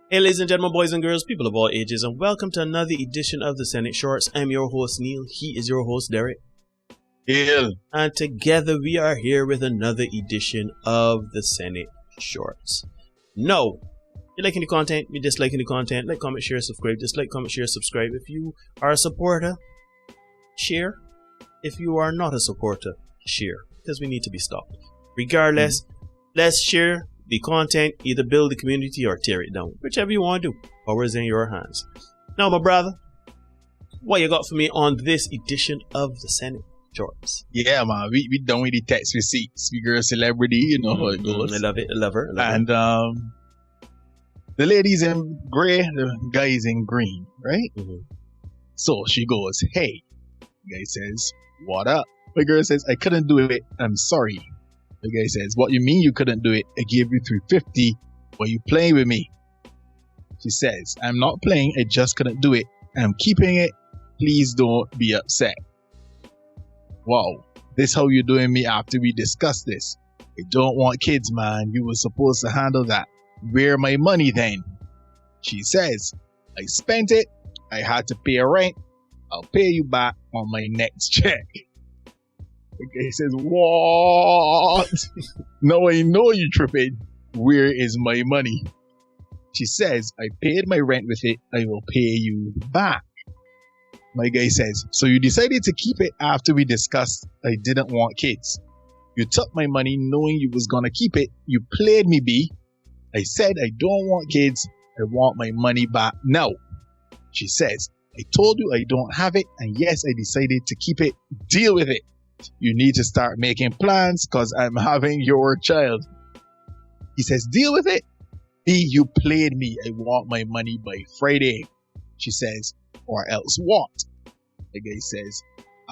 Hey ladies and gentlemen, boys and girls, people of all ages, and welcome to another edition of the Senate Shorts. I'm your host Neil, he is your host Derek. Hail. And together we are here with another edition of the Senate Shorts. No, you liking the content, you disliking the content, like, comment, share, subscribe, dislike, comment, share, subscribe. If you are a supporter, share. If you are not a supporter, share, because we need to be stopped. Regardless, let's share the content, either build the community or tear it down. Whichever you want to do. Power is in your hands. Now, my brother, what you got for me on this edition of the Senate Shorts? Yeah, man, we done with the text receipts. We girl celebrity, you know how it goes. I love it. I love her. And the lady's in gray, the guy's in green, right? Mm-hmm. So she goes, hey. The guy says, what up? The girl says, I couldn't do it. I'm sorry. The guy says, what you mean you couldn't do it? I gave you $350. Were you playing with me? She says, I'm not playing. I just couldn't do it. I'm keeping it. Please don't be upset. Wow. This how you doing me after we discussed this. I don't want kids, man. You were supposed to handle that. Where my money then? She says, I spent it. I had to pay a rent. I'll pay you back on my next check. The guy says, what? No, I know you tripping. Where is my money? She says, I paid my rent with it. I will pay you back. My guy says, so you decided to keep it after we discussed I didn't want kids. You took my money knowing you was gonna keep it. You played me, B. I said I don't want kids. I want my money back now. She says, I told you I don't have it, and yes, I decided to keep it. Deal with it. You need to start making plans because I'm having your child. He says, deal with it. B, you played me. I want my money by Friday. She says, or else what? The guy says,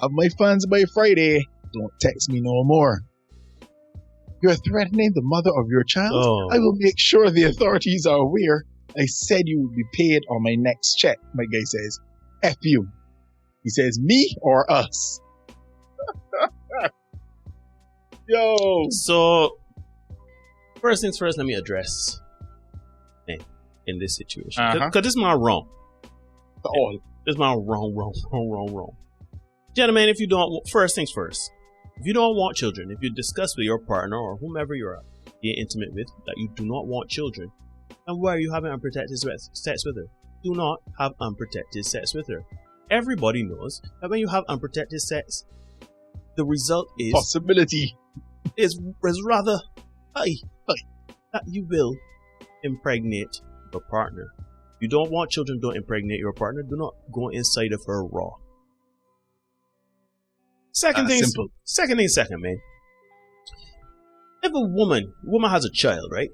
have my funds by Friday. Don't text me no more. You're threatening the mother of your child? Oh. I will make sure the authorities are aware. I said you will be paid on my next check. My guy says, F you. He says, me or us? Yo. So, first things first, let me address in this situation. Because this is my wrong. Oh. This is my wrong. Gentlemen, if you don't, first things first. If you don't want children, if you discuss with your partner or whomever you're being intimate with that you do not want children, and why are you having unprotected sex with her? Do not have unprotected sex with her. Everybody knows that when you have unprotected sex, the result is possibility is rather high that you will impregnate your partner. If you don't want children, don't impregnate your partner. Do not go inside of her raw. Second thing, man. If a woman has a child, right?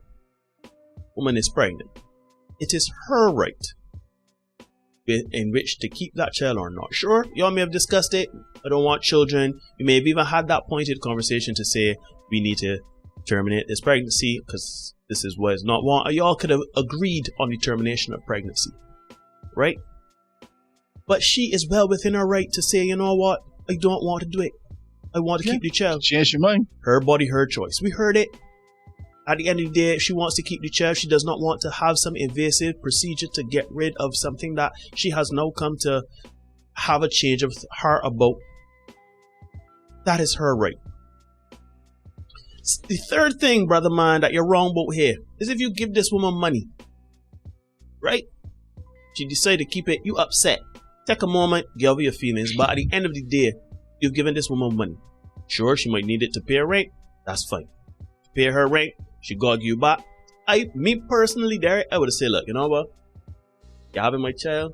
Woman is pregnant. It is her right in which to keep that child or not. Sure, y'all may have discussed it. I don't want children. You may have even had that pointed conversation to say we need to terminate this pregnancy because this is what is not want. Y'all could have agreed on the termination of pregnancy, right? But she is well within her right to say, you know what? I don't want to do it. I want to keep the child. Change your mind. Her body, her choice. We heard it. At the end of the day, if she wants to keep the child, she does not want to have some invasive procedure to get rid of something that she has now come to have a change of heart about. That is her right. The third thing, brother man, that you're wrong about here is if you give this woman money, right? She decided to keep it, you upset. Take a moment, get over your feelings, but at the end of the day, you've given this woman money. Sure, she might need it to pay her rent. That's fine. Pay her rent. She gotta give you back. Me personally, Derek, I would have said, look, you know what? You're having my child.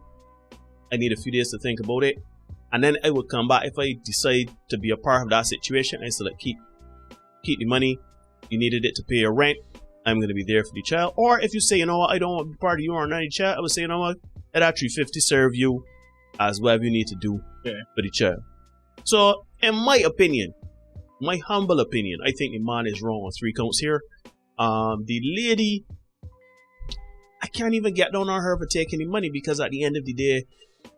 I need a few days to think about it. And then I would come back if I decide to be a part of that situation. I said, like, keep the money. You needed it to pay your rent. I'm going to be there for the child. Or if you say, you know what, I don't want to be part of you or not your child, I would say, you know what, at that $350 serve you as whatever you need to do for the child. So, in my opinion, my humble opinion, I think the man is wrong on 3 counts here. The lady, I can't even get down on her for taking the money because at the end of the day,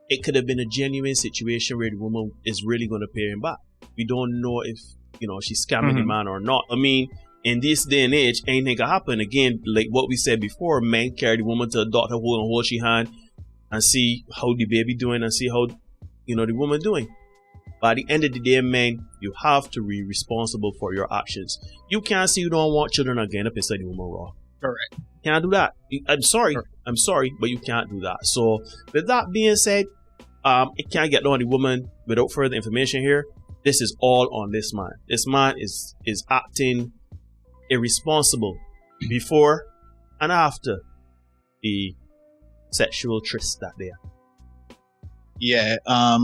it could have been a genuine situation where the woman is really going to pay him back. We don't know if, she's scamming the man or not. I mean, in this day and age, anything can happen. Again, like what we said before, men carry the woman to the doctor, hold she hand, and see how the baby doing, and see how the woman doing. By the end of the day, man, you have to be responsible for your actions. You can't say you don't want children again up inside the woman raw. Correct. Can't do that. I'm sorry. Correct. I'm sorry, but you can't do that. So with that being said, it can't get on the woman without further information here. This is all on this man. This man is acting irresponsible before and after the sexual tryst that there. Yeah, I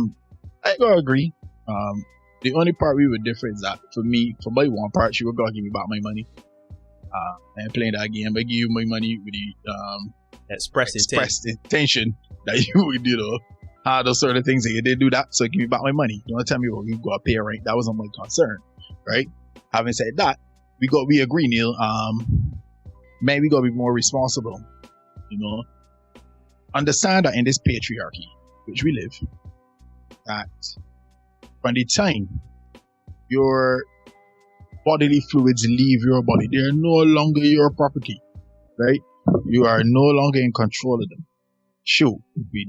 gotta agree. The only part we were different is that for my one part, she was gonna give me back my money. And playing that game, I give you my money with the express intention that you would, have those sort of things, and you didn't do that, so give me back my money. You want to tell me, well, you got to pay, right? That wasn't my concern, right? Having said that, we agree, Neil. Man, we got to be more responsible. Understand that in this patriarchy, which we live, that from the time your bodily fluids leave your body, they are no longer your property, right? You are no longer in control of them. Shoot, we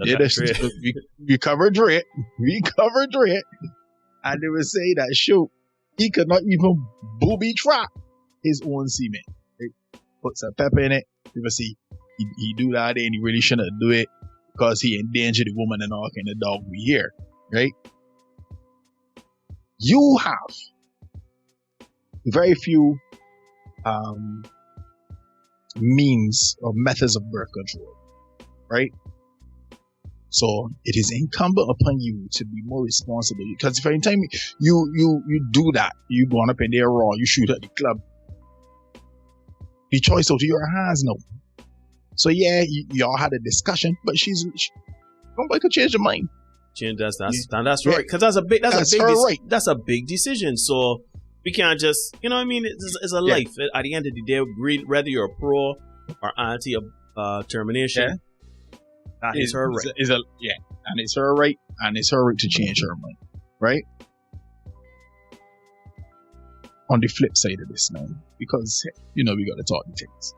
covered Dre, and they would say that shoot, he could not even booby trap his own semen. Right? Put some pepper in it. People see he do that and he really shouldn't do it because he endangered the woman and all kind of dog we hear, right? You have very few means or methods of birth control, right? So it is incumbent upon you to be more responsible, because if any time you do that, you going up in there raw, you shoot at the club, the choice out of your hands now. So yeah, y'all had a discussion, but nobody could change your mind. That's right, because that's a big decision. So we can't just, it's a life. At the end of the day, whether you're a pro or anti termination, that is her right. And it's her right, and it's her right to change her mind, right? On the flip side of this now, because we got to talk the things.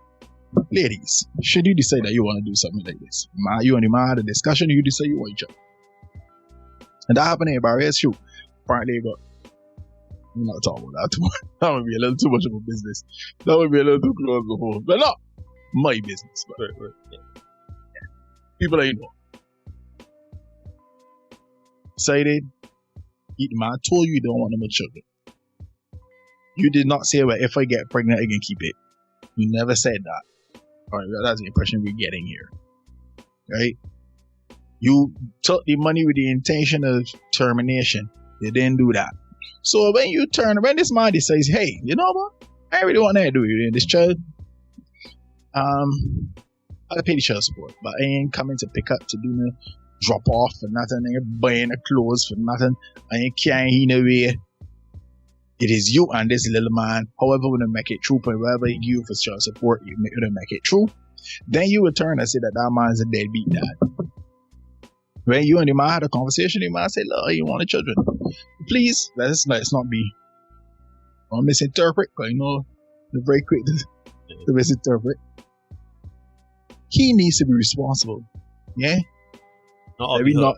Ladies, should you decide that you want to do something like this, you and the man had a discussion, you decide you want each other, and that happened in Barriers shoot. Apparently, we're not talking about that too much. That would be a little too much of a business. That would be a little too close to home. But not my business. But yeah. People that you know. Decided, the man told you don't want no more children. You did not say, well, if I get pregnant, I can keep it. You never said that. Alright, that's the impression we're getting here. Right? You took the money with the intention of termination. You didn't do that. So when this man decides, hey, you know what? I really want to do it. This child, I'll pay the child support, but I ain't coming to pick up to do no drop off for nothing. I ain't buying the clothes for nothing. I ain't carrying away. It is you and this little man. However, when you make it true, whatever you give for child support, you make it true. Then you return and say that man's a deadbeat dad. When you and the man had a conversation, the man said, look, you want the children. Please, let's not be misinterpret, because they're very quick to misinterpret. He needs to be responsible. Yeah? Let me not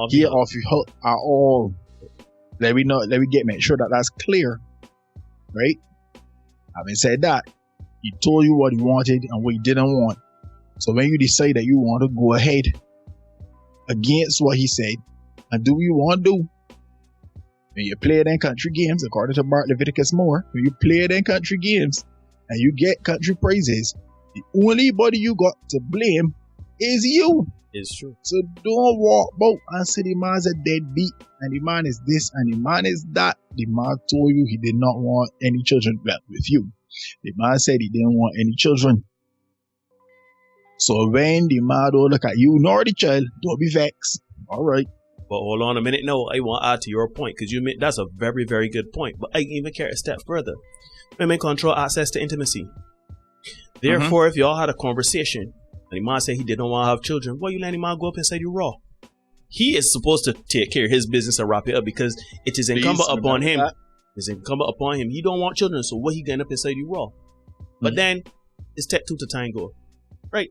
get off your hook at all. Let me make sure that that's clear. Right? Having said that, he told you what he wanted and what he didn't want. So when you decide that you want to go ahead against what he said and do what you want to do, when you play it in country games, according to Bart Leviticus Moore, when you play it in country games and you get country praises, the only body you got to blame is you. It's true. So don't walk about and say the man's a deadbeat and the man is this and the man is that. The man told you he did not want any children with you. The man said he didn't want any children. So when the man don't look at you nor the child, don't be vexed. All right. But hold on a minute. No, I want to add to your point, because that's a very, very good point. But I even carry a step further. Women control access to intimacy. Therefore, if y'all had a conversation and the man said he didn't want to have children, why you let the man go up inside you raw? He is supposed to take care of his business and wrap it up, because it is incumbent upon him. It's incumbent upon him. He don't want children, so what he getting up inside you raw? But then it's take two to tango, right?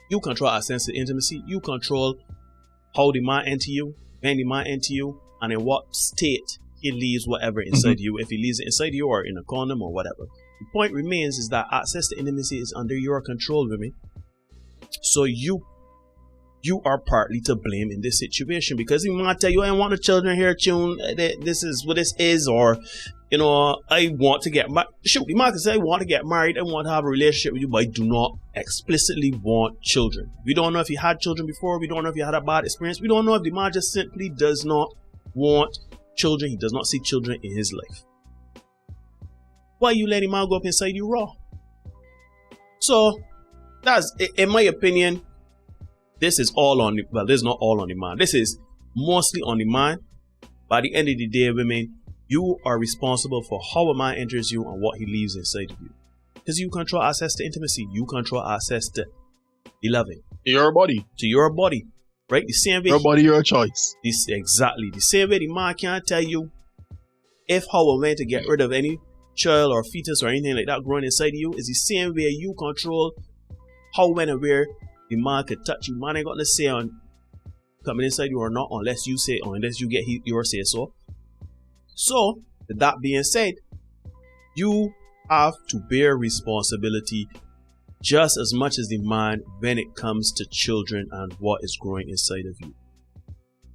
You control our sense of intimacy. You control how the man enter you, when the man enter you, and in what state he leaves whatever inside you. If he leaves it inside you or in a condom or whatever. The point remains is that access to intimacy is under your control, women. So you are partly to blame in this situation, because he might tell you, I want the children here, tune, this is what this is, or you know, I want to get married. Shoot, the man can say, I want to get married, I want to have a relationship with you, but I do not explicitly want children. We don't know if he had children before, we don't know if he had a bad experience, we don't know if the man just simply does not want children, he does not see children in his life. Why you letting man go up inside you raw? So that's, in my opinion, this is all on the, well, this is not all on the man. This is mostly on the man. By the end of the day, women, you are responsible for how a man enters you and what he leaves inside of you. Because you control access to intimacy. You control access to the loving. Your body. To your body. Right? The same way. Your body, your choice. Exactly. The same way the man can't tell you if how or when to get rid of any child or fetus or anything like that growing inside of you, is the same way you control how, when, and where the man could touch you. Man ain't got to say on coming inside you or not unless you say, or unless you get your say so. So, with that being said, you have to bear responsibility just as much as the man when it comes to children and what is growing inside of you.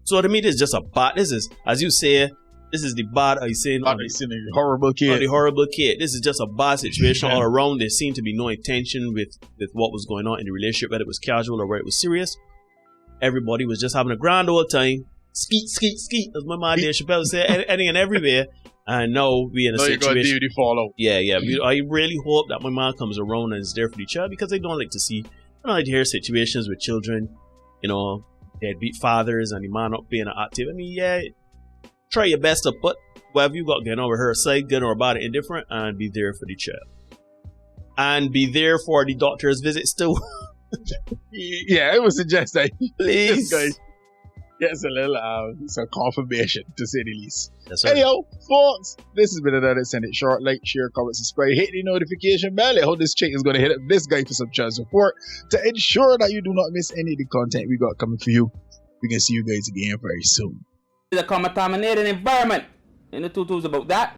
So to me, this is just a bad, this is, as you say, this is the bad, are you saying? The horrible kid. The horrible kid. This is just a bad situation all around. There seemed to be no intention with what was going on in the relationship, whether it was casual or whether it was serious. Everybody was just having a grand old time. Skeet, skeet, skeet, as my man Dave Chappelle said, any and everywhere. And now we in a situation. You're fallout. Yeah. I really hope that my man comes around and is there for the child, because I don't like to see, I don't like to hear situations with children, you know, deadbeat fathers and the man not being active. I mean, yeah, try your best to put whatever you got getting over her side, good or bad, indifferent, and be there for the child. And be there for the doctor's visits too. Yeah, I would suggest that Please. this guy gets a little some confirmation, to say the least. Yes, sir. Anyhow, folks, this has been another Send It Short. Like, share, comment, subscribe, hit the notification bell. I hope this chick is going to hit up this guy for some child support to ensure that you do not miss any of the content we got coming for you. We can see you guys again very soon. The contaminated environment in the tutus about that.